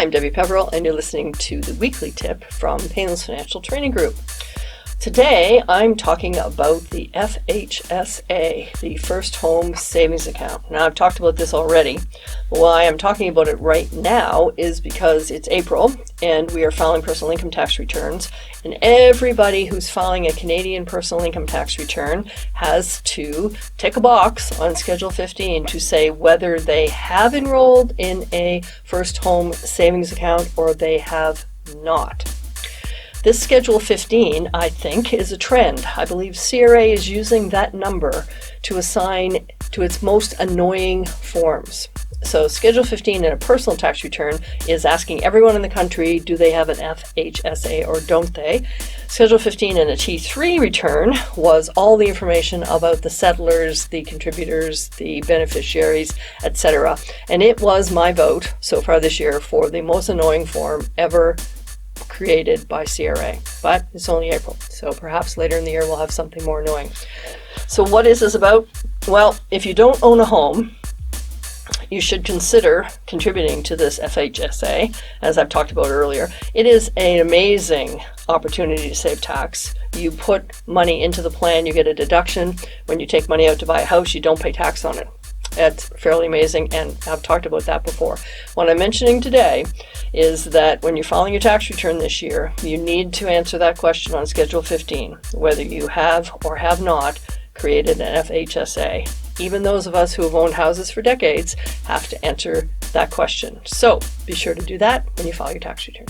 I'm Debi Peverill, and you're listening to the weekly tip from Painless Financial Training Group. Today, I'm talking about the FHSA, the First Home Savings Account. Now, I've talked about this already, but why I'm talking about it right now is because it's April, and we are filing personal income tax returns, and everybody who's filing a Canadian personal income tax return has to tick a box on Schedule 15 to say whether they have enrolled in a First Home Savings Account or they have not. This Schedule 15, I think, is a trend. I believe CRA is using that number to assign to its most annoying forms. So Schedule 15 in a personal tax return is asking everyone in the country, do they have an FHSA or don't they? Schedule 15 in a T3 return was all the information about the settlers, the contributors, the beneficiaries, etc. And it was my vote so far this year for the most annoying form ever created by CRA, but it's only April, so perhaps later in the year we'll have something more annoying. So what is this about? Well, if you don't own a home, you should consider contributing to this FHSA, as I've talked about earlier. It is an amazing opportunity to save tax. You put money into the plan, you get a deduction. When you take money out to buy a house, you don't pay tax on it. It's fairly amazing, and I've talked about that before. What I'm mentioning today is that when you're filing your tax return this year, you need to answer that question on Schedule 15, whether you have or have not created an FHSA. Even those of us who have owned houses for decades have to answer that question. So be sure to do that when you file your tax return.